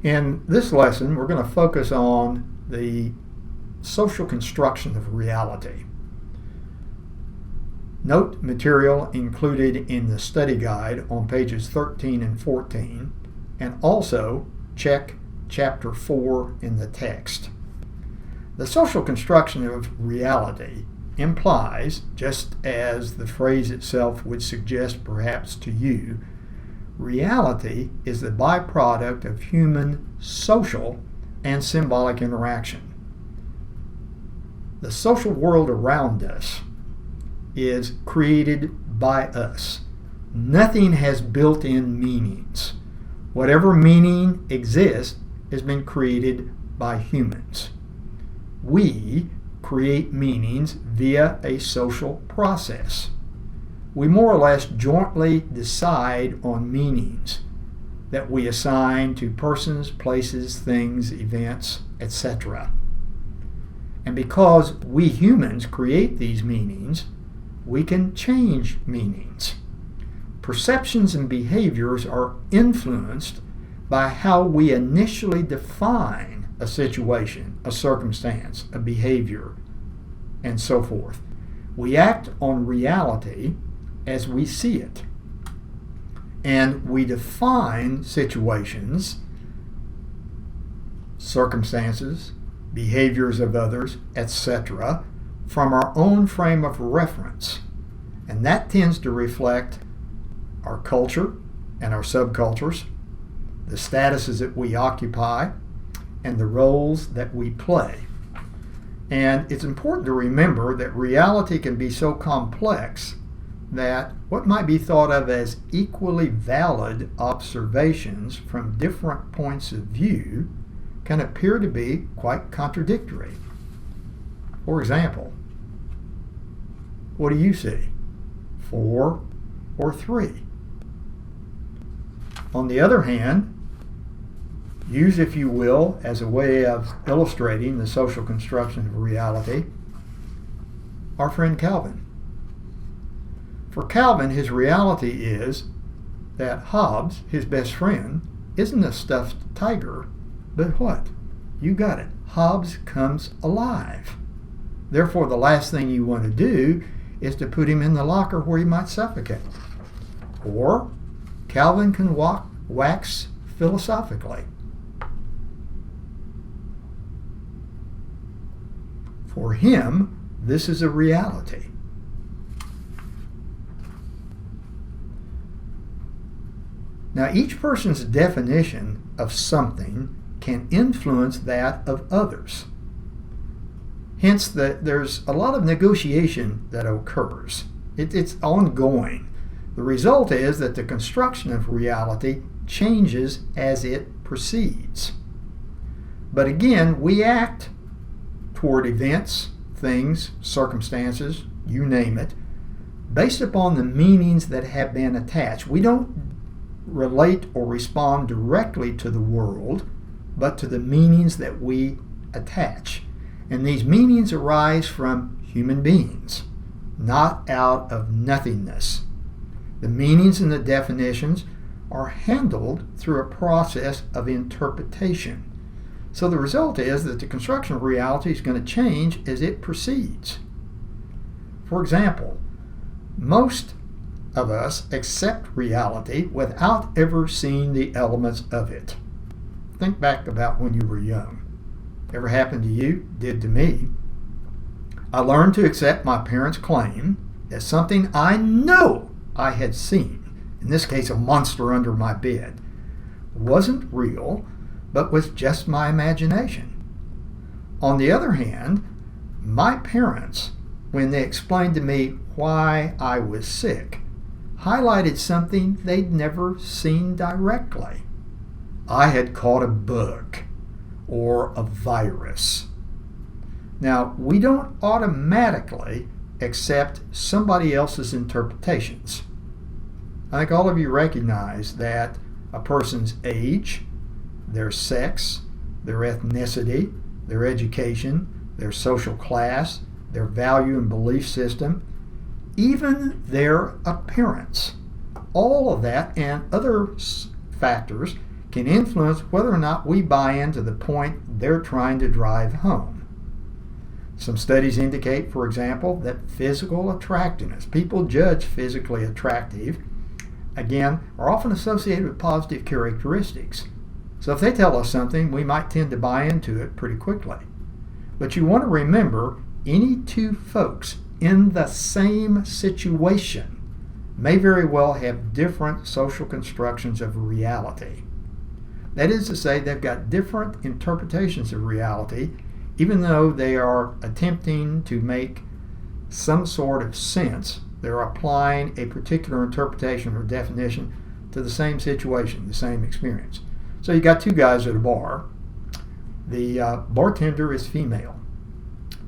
In this lesson, we're going to focus on the social construction of reality. Note material included in the study guide on pages 13 and 14, and also check chapter 4 in the text. The social construction of reality implies, just as the phrase itself would suggest perhaps to you, reality is the byproduct of human social and symbolic interaction. The social world around us is created by us. Nothing has built-in meanings. Whatever meaning exists has been created by humans. We create meanings via a social process. We more or less jointly decide on meanings that we assign to persons, places, things, events, etc. And because we humans create these meanings, we can change meanings. Perceptions and behaviors are influenced by how we initially define a situation, a circumstance, a behavior, and so forth. We act on reality as we see it. And we define situations, circumstances, behaviors of others, etc., from our own frame of reference. And that tends to reflect our culture and our subcultures, the statuses that we occupy, and the roles that we play. And it's important to remember that reality can be so complex that what might be thought of as equally valid observations from different points of view can appear to be quite contradictory. For example, what do you see? 4 or 3? On the other hand, use, if you will, as a way of illustrating the social construction of reality, our friend Calvin. For Calvin, his reality is that Hobbes, his best friend, isn't a stuffed tiger, but what? You got it. Hobbes comes alive. Therefore, the last thing you want to do is to put him in the locker where he might suffocate. Or Calvin can wax philosophically. For him, this is a reality. Now, each person's definition of something can influence that of others. Hence, there's a lot of negotiation that occurs. It's ongoing. The result is that the construction of reality changes as it proceeds. But again, we act toward events, things, circumstances, you name it, based upon the meanings that have been attached. We don't relate or respond directly to the world, but to the meanings that we attach. And these meanings arise from human beings, not out of nothingness. The meanings and the definitions are handled through a process of interpretation. So the result is that the construction of reality is going to change as it proceeds. For example, most of us accept reality without ever seeing the elements of it. Think back about when you were young. Ever happened to you? Did to me. I learned to accept my parents' claim as something I know I had seen, in this case a monster under my bed, wasn't real, but was just my imagination. On the other hand, my parents, when they explained to me why I was sick, highlighted something they'd never seen directly. I had caught a bug or a virus. Now, we don't automatically accept somebody else's interpretations. I think all of you recognize that a person's age, their sex, their ethnicity, their education, their social class, their value and belief system, even their appearance, all of that and other factors can influence whether or not we buy into the point they're trying to drive home. Some studies indicate, for example, that physical attractiveness, people judge physically attractive, again, are often associated with positive characteristics. So if they tell us something, we might tend to buy into it pretty quickly. But you want to remember, any two folks in the same situation may very well have different social constructions of reality. That is to say, they've got different interpretations of reality, even though they are attempting to make some sort of sense. They're applying a particular interpretation or definition to the same situation, the same experience. So you got two guys at a bar. The bartender is female.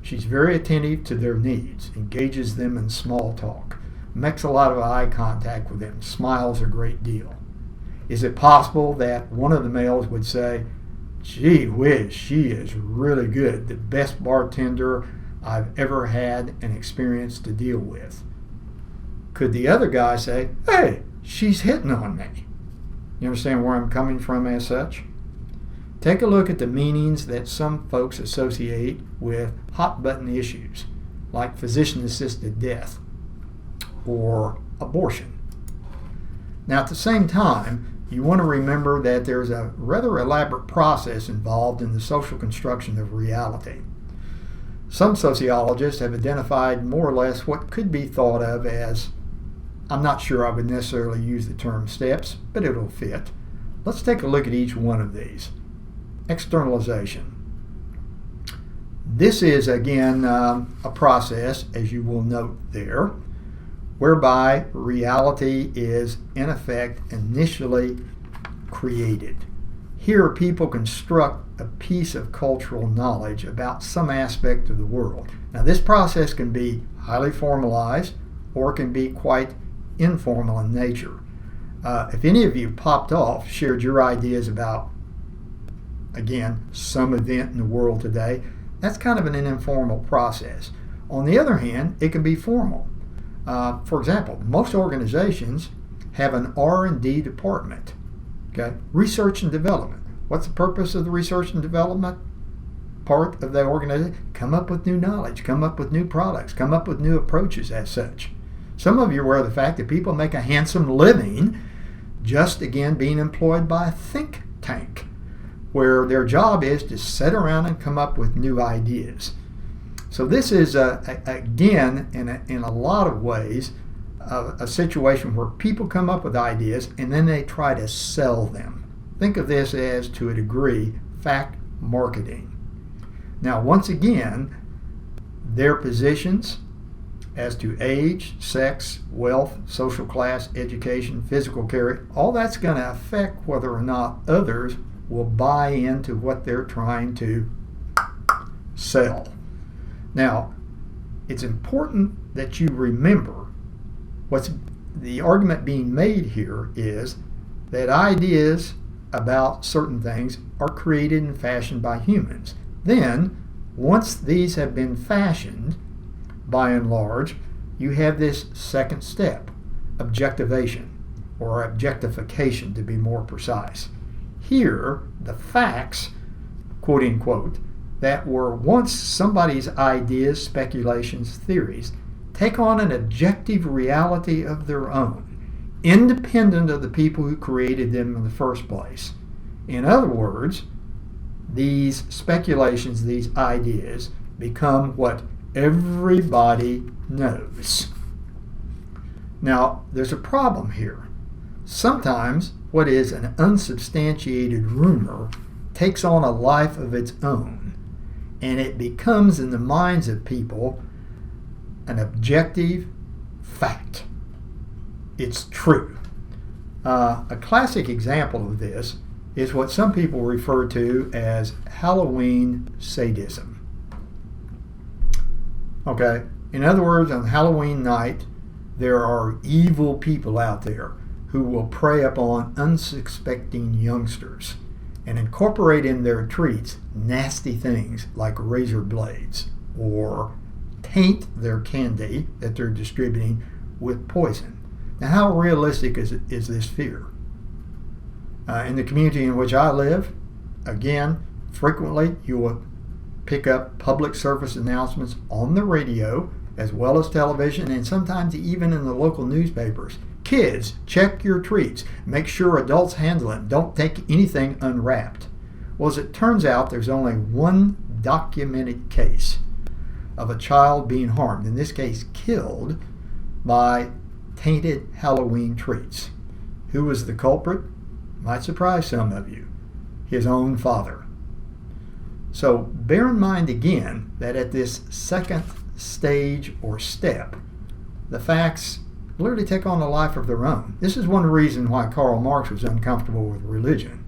She's very attentive to their needs, engages them in small talk, makes a lot of eye contact with them, smiles a great deal. Is it possible that one of the males would say, "Gee whiz, she is really good, the best bartender I've ever had an experience to deal with"? Could the other guy say, "Hey, she's hitting on me"? You understand where I'm coming from as such? Take a look at the meanings that some folks associate with hot-button issues, like physician-assisted death or abortion. Now, at the same time, you want to remember that there's a rather elaborate process involved in the social construction of reality. Some sociologists have identified more or less what could be thought of as, I'm not sure I would necessarily use the term steps, but it'll fit. Let's take a look at each one of these. Externalization. This is, again, a process, as you will note there, whereby reality is, in effect, initially created. Here, people construct a piece of cultural knowledge about some aspect of the world. Now, this process can be highly formalized or it can be quite informal in nature. If any of you popped off, shared your ideas about, again, some event in the world today, that's kind of an informal process. On the other hand, it can be formal. For example, most organizations have an R&D department, okay? Research and development. What's the purpose of the research and development part of the organization? Come up with new knowledge, come up with new products, come up with new approaches as such. Some of you are aware of the fact that people make a handsome living just, again, being employed by a think tank, where their job is to sit around and come up with new ideas. So this is, again, in a lot of ways, a situation where people come up with ideas and then they try to sell them. Think of this as, to a degree, fact marketing. Now, once again, their positions as to age, sex, wealth, social class, education, physical character, all that's going to affect whether or not others will buy into what they're trying to sell. Now, it's important that you remember what's the argument being made here is that ideas about certain things are created and fashioned by humans. Then, once these have been fashioned, by and large, you have this second step, objectivation, or objectification to be more precise. Here, the facts, quote unquote, that were once somebody's ideas, speculations, theories, take on an objective reality of their own, independent of the people who created them in the first place. In other words, these speculations, these ideas, become what everybody knows. Now, there's a problem here. Sometimes what is an unsubstantiated rumor takes on a life of its own, and it becomes, in the minds of people, an objective fact. It's true. A classic example of this is what some people refer to as Halloween sadism. Okay, in other words, on Halloween night, there are evil people out there who will prey upon unsuspecting youngsters and incorporate in their treats nasty things like razor blades, or taint their candy that they're distributing with poison. Now, how realistic is this fear? In the community in which I live, again, frequently you will pick up public service announcements on the radio as well as television, and sometimes even in the local newspapers. Kids, check your treats. Make sure adults handle it. Don't take anything unwrapped. Well, as it turns out, there's only one documented case of a child being harmed, in this case killed, by tainted Halloween treats. Who was the culprit? Might surprise some of you. His own father. So bear in mind again that at this second stage or step, the facts literally take on a life of their own. This is one reason why Karl Marx was uncomfortable with religion.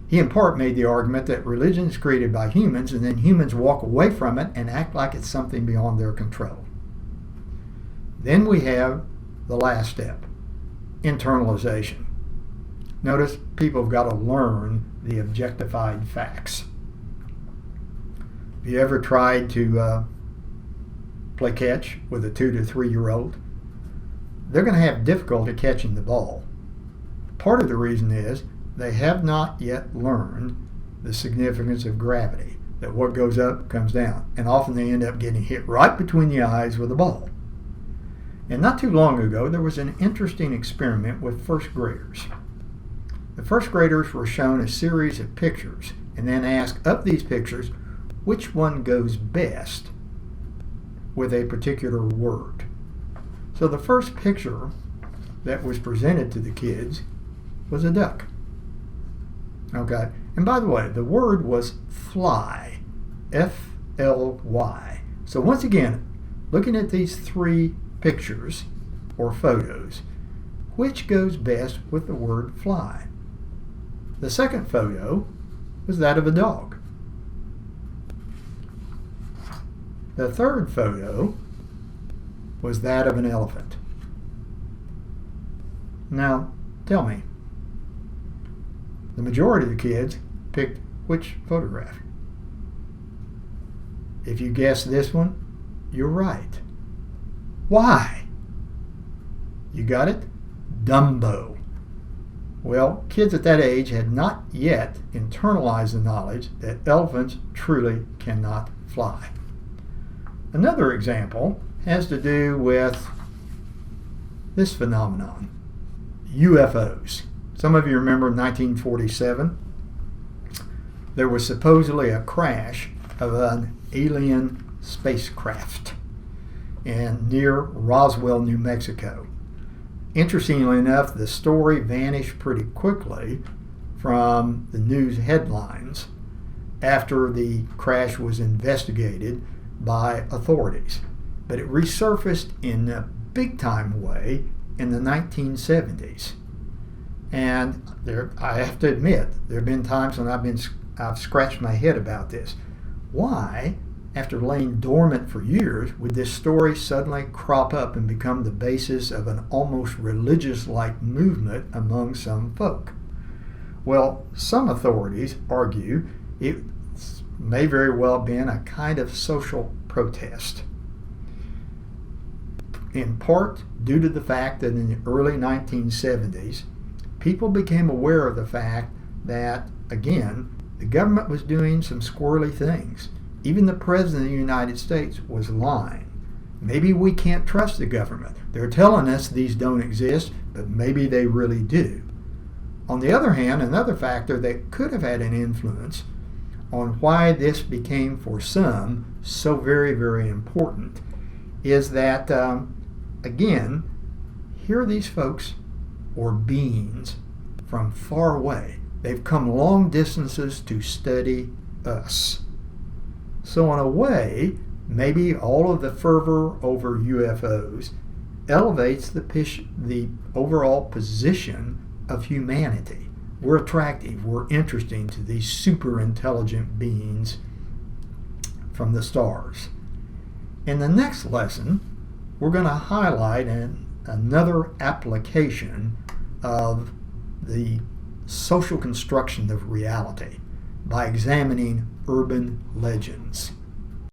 He in part made the argument that religion is created by humans, and then humans walk away from it and act like it's something beyond their control. Then we have the last step, internalization. Notice people have got to learn the objectified facts. Have you ever tried to play catch with a 2 to 3 year old? They're going to have difficulty catching the ball. Part of the reason is they have not yet learned the significance of gravity, that what goes up comes down, and often they end up getting hit right between the eyes with a ball. And not too long ago, there was an interesting experiment with first graders. The first graders were shown a series of pictures and then asked of these pictures which one goes best with a particular word. So the first picture that was presented to the kids was a duck. Okay, and by the way, the word was fly, F-L-Y. So once again, looking at these 3 pictures or photos, which goes best with the word fly? The second photo was that of a dog. The third photo was that of an elephant. Now, tell me, the majority of the kids picked which photograph? If you guess this one, you're right. Why? You got it? Dumbo. Well, kids at that age had not yet internalized the knowledge that elephants truly cannot fly. Another example has to do with this phenomenon, UFOs. Some of you remember 1947. There was supposedly a crash of an alien spacecraft near Roswell, New Mexico. Interestingly enough, the story vanished pretty quickly from the news headlines after the crash was investigated by authorities. But it resurfaced in a big-time way in the 1970s. And I have to admit, there have been times when I've scratched my head about this. Why, after laying dormant for years, would this story suddenly crop up and become the basis of an almost religious-like movement among some folk? Well, some authorities argue it may very well have been a kind of social protest, in part due to the fact that in the early 1970s, people became aware of the fact that, again, the government was doing some squirrely things. Even the President of the United States was lying. Maybe we can't trust the government. They're telling us these don't exist, but maybe they really do. On the other hand, another factor that could have had an influence on why this became for some so very, very important is that, again, here are these folks or beings from far away. They've come long distances to study us. So in a way, maybe all of the fervor over UFOs elevates the overall position of humanity. We're attractive, we're interesting to these super intelligent beings from the stars. In the next lesson, we're going to highlight another application of the social construction of reality by examining urban legends.